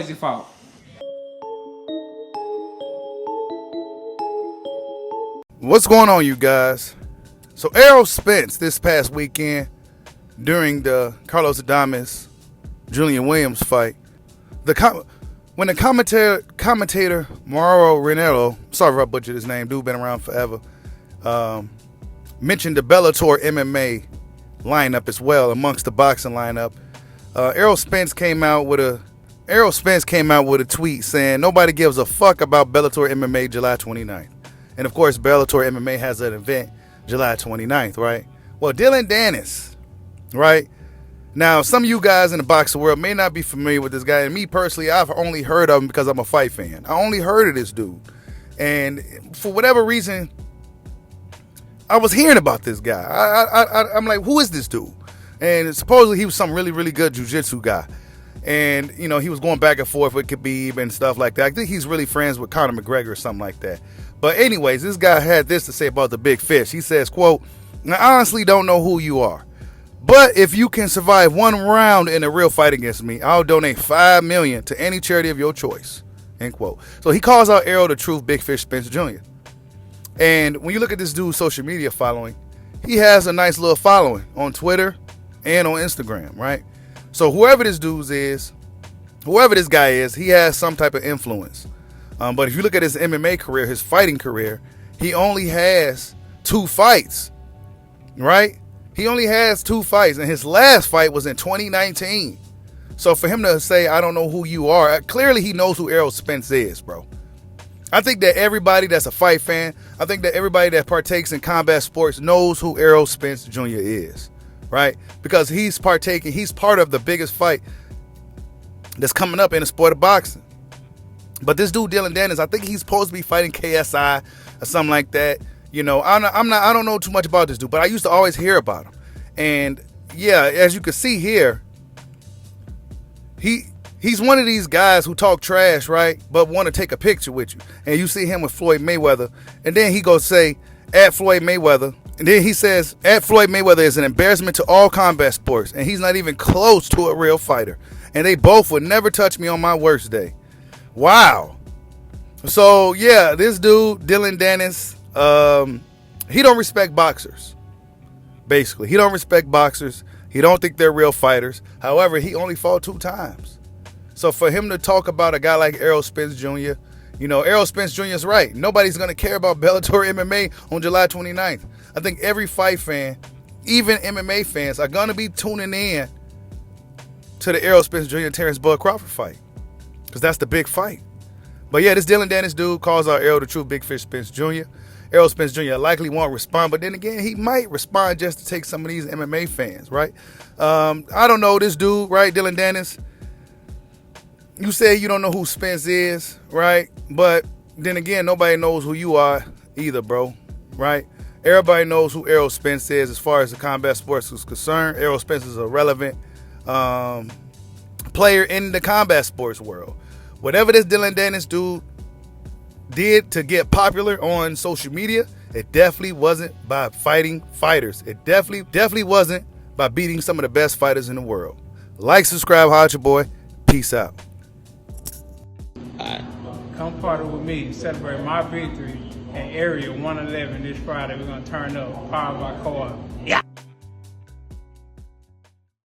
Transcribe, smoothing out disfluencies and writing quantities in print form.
he fought? What's going on, you guys? So Errol Spence this past weekend during the Carlos Adames Julian Williams fight, when the commentator Mauro Ranallo, sorry if I butchered his name, dude been around forever, mentioned the Bellator MMA lineup as well amongst the boxing lineup. Errol Spence came out with a tweet saying nobody gives a fuck about Bellator MMA July 29th. And of course, Bellator MMA has an event July 29th, right? Well, Dillion Danis, right? Now, some of you guys in the boxing world may not be familiar with this guy. And me personally, I've only heard of him because I'm a fight fan. I only heard of this dude. And for whatever reason, I was hearing about this guy. I'm like, who is this dude? And supposedly he was some really, really good jiu-jitsu guy. And, you know, he was going back and forth with Khabib and stuff like that. I think he's really friends with Conor McGregor or something like that. But anyways, this guy had this to say about the big fish. He says, quote, "I honestly don't know who you are, but if you can survive one round in a real fight against me, I'll donate $5 million to any charity of your choice," end quote. So he calls out Errol the Truth Big Fish Spence Jr. And when you look at this dude's social media following, he has a nice little following on Twitter and on Instagram, right? So whoever this guy is, he has some type of influence. But if you look at his MMA career, his fighting career, he only has 2 fights, right? He only has 2 fights, and his last fight was in 2019. So for him to say, "I don't know who you are," clearly he knows who Errol Spence is, bro. I think that everybody that's a fight fan, I think that everybody that partakes in combat sports knows who Errol Spence Jr. is, right? Because he's part of the biggest fight that's coming up in the sport of boxing. But this dude, Dillion Danis, I think he's supposed to be fighting KSI or something like that. You know, I don't know too much about this dude, but I used to always hear about him. And yeah, as you can see here, he's one of these guys who talk trash, right? But want to take a picture with you. And you see him with Floyd Mayweather, and then he goes say, "At Floyd Mayweather," and then he says, "At Floyd Mayweather is an embarrassment to all combat sports, and he's not even close to a real fighter. And they both would never touch me on my worst day." Wow. So yeah, this dude, Dillion Danis, he don't respect boxers. Basically, he don't respect boxers. He don't think they're real fighters. However, he only fought 2 times. So for him to talk about a guy like Errol Spence Jr., you know, Errol Spence Jr. is right. Nobody's going to care about Bellator MMA on July 29th. I think every fight fan, even MMA fans, are going to be tuning in to the Errol Spence Jr. and Terrence Bud Crawford fight, because that's the big fight. But yeah, this Dillion Danis dude calls out Errol the True Big Fish Spence Jr. Errol Spence Jr. likely won't respond, but then again, he might respond just to take some of these MMA fans, right? I don't know this dude, right, Dillion Danis? You say you don't know who Spence is, right? But then again, nobody knows who you are either, bro, right? Everybody knows who Errol Spence is as far as the combat sports is concerned. Errol Spence is a relevant player in the combat sports world. Whatever this Dillion Danis dude did to get popular on social media, it definitely wasn't by fighting fighters. It definitely wasn't by beating some of the best fighters in the world. Like, subscribe, holla at your boy. Peace out. Come party with me and celebrate my victory in Area 111 this Friday. We're going to turn up, powered by Co-op. Yeah.